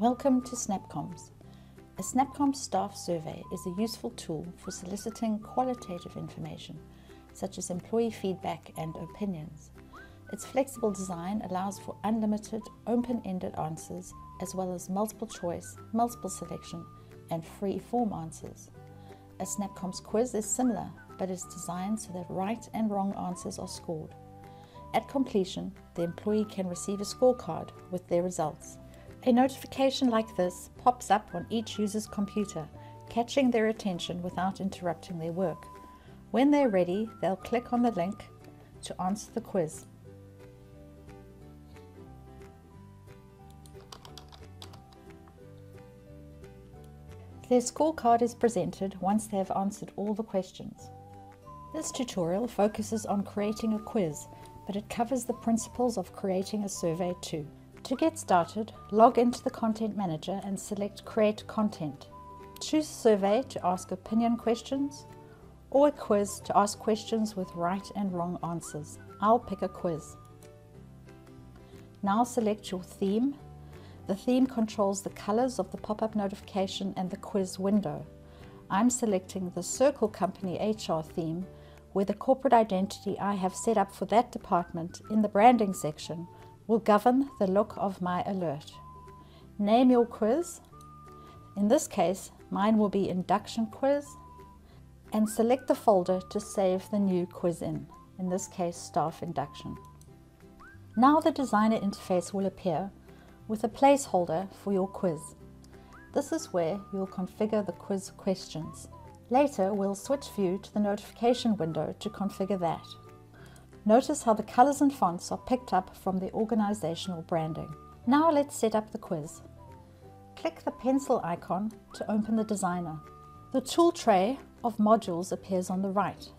Welcome to SnapComms. A SnapComms staff survey is a useful tool for soliciting qualitative information, such as employee feedback and opinions. Its flexible design allows for unlimited, open-ended answers, as well as multiple choice, multiple selection, and free-form answers. A SnapComms quiz is similar, but is designed so that right and wrong answers are scored. At completion, the employee can receive a scorecard with their results. A notification like this pops up on each user's computer, catching their attention without interrupting their work. When they're ready, they'll click on the link to answer the quiz. Their scorecard is presented once they have answered all the questions. This tutorial focuses on creating a quiz, but it covers the principles of creating a survey too. To get started, log into the Content Manager and select Create Content. Choose a survey to ask opinion questions or a quiz to ask questions with right and wrong answers. I'll pick a quiz. Now select your theme. The theme controls the colors of the pop-up notification and the quiz window. I'm selecting the Circle Company HR theme, where the corporate identity I have set up for that department in the branding section will govern the look of my alert. Name your quiz. In this case, mine will be Induction Quiz, and select the folder to save the new quiz in this case Staff Induction. Now the designer interface will appear with a placeholder for your quiz. This is where you'll configure the quiz questions. Later, we'll switch view to the notification window to configure that. Notice how the colors and fonts are picked up from the organizational branding. Now let's set up the quiz. Click the pencil icon to open the designer. The tool tray of modules appears on the right.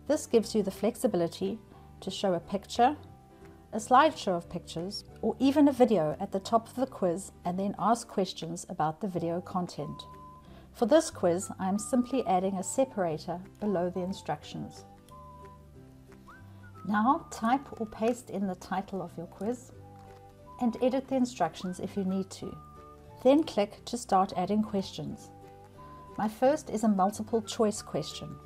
This gives you the flexibility to show a picture, a slideshow of pictures, or even a video at the top of the quiz and then ask questions about the video content. For this quiz, I am simply adding a separator below the instructions. Now type or paste in the title of your quiz and edit the instructions if you need to. Then click to start adding questions. My first is a multiple choice question.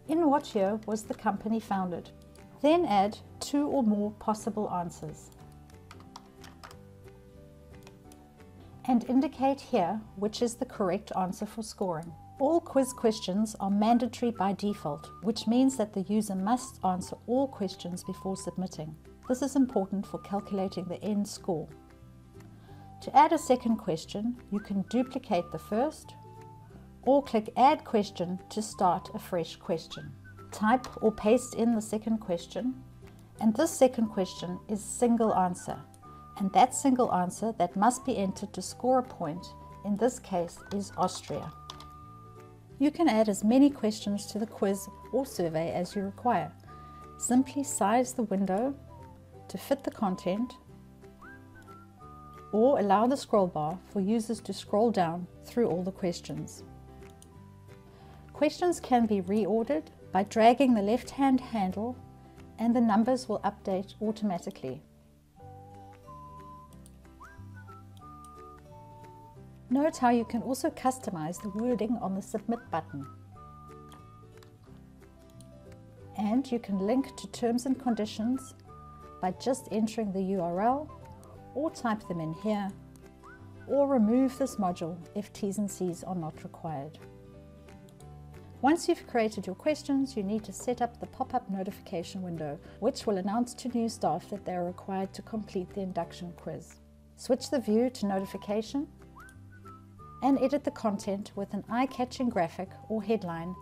In what year was the company founded? Then add 2 or more possible answers. And indicate here which is the correct answer for scoring. All quiz questions are mandatory by default, which means that the user must answer all questions before submitting. This is important for calculating the end score. To add a second question, you can duplicate the first or click Add Question to start a fresh question. Type or paste in the second question, and this second question is single answer, and that single answer that must be entered to score a point, in this case, is Austria. You can add as many questions to the quiz or survey as you require. Simply size the window to fit the content, or allow the scroll bar for users to scroll down through all the questions. Questions can be reordered by dragging the left-hand handle, and the numbers will update automatically. Note how you can also customize the wording on the Submit button. And you can link to terms and conditions by just entering the URL, or type them in here, or remove this module if T's and C's are not required. Once you've created your questions, you need to set up the pop-up notification window, which will announce to new staff that they are required to complete the induction quiz. Switch the view to notification, and edit the content with an eye-catching graphic or headline,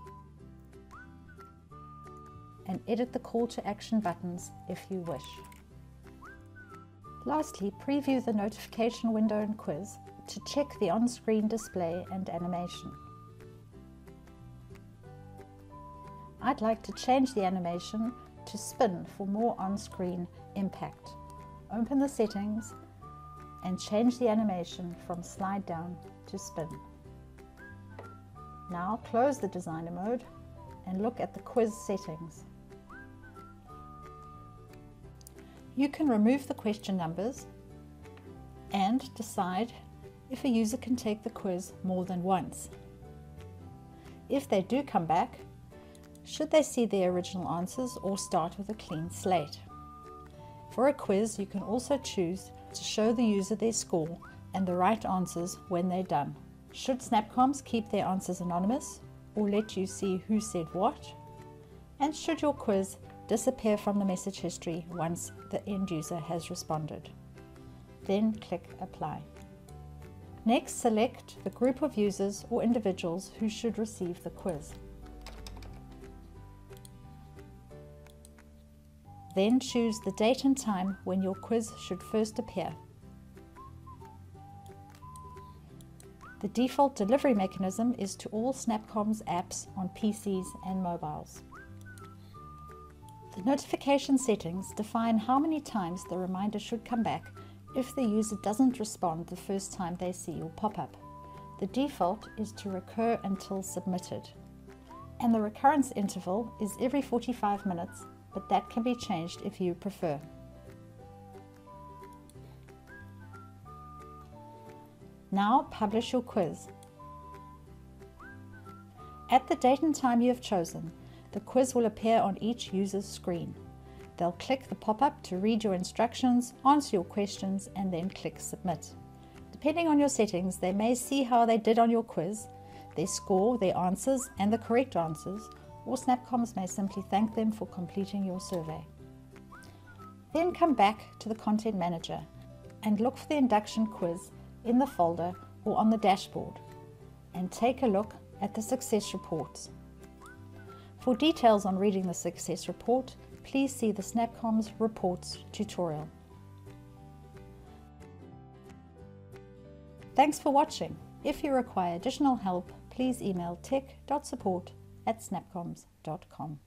and edit the call to action buttons if you wish. Lastly, preview the notification window in quiz to check the on-screen display and animation. I'd like to change the animation to spin for more on-screen impact. Open the settings and change the animation from slide down to spin. Now close the designer mode and look at the quiz settings. You can remove the question numbers and decide if a user can take the quiz more than once. If they do come back, should they see their original answers or start with a clean slate? For a quiz, you can also choose to show the user their score and the right answers when they're done. Should SnapComms keep their answers anonymous or let you see who said what? And should your quiz disappear from the message history once the end user has responded? Then click Apply. Next, select the group of users or individuals who should receive the quiz. Then choose the date and time when your quiz should first appear. The default delivery mechanism is to all SnapComms apps on PCs and mobiles. The notification settings define how many times the reminder should come back if the user doesn't respond the first time they see your pop-up. The default is to recur until submitted, and the recurrence interval is every 45 minutes, but that can be changed if you prefer. Now publish your quiz. At the date and time you have chosen, the quiz will appear on each user's screen. They'll click the pop-up to read your instructions, answer your questions, and then click Submit. Depending on your settings, they may see how they did on your quiz, their score, their answers, and the correct answers, or SnapComms may simply thank them for completing your survey. Then come back to the Content Manager and look for the induction quiz in the folder or on the dashboard, and take a look at the success reports. For details on reading the success report, please see the SnapComms Reports tutorial. Thanks for watching. If you require additional help, please email tech.support@snapcomms.com.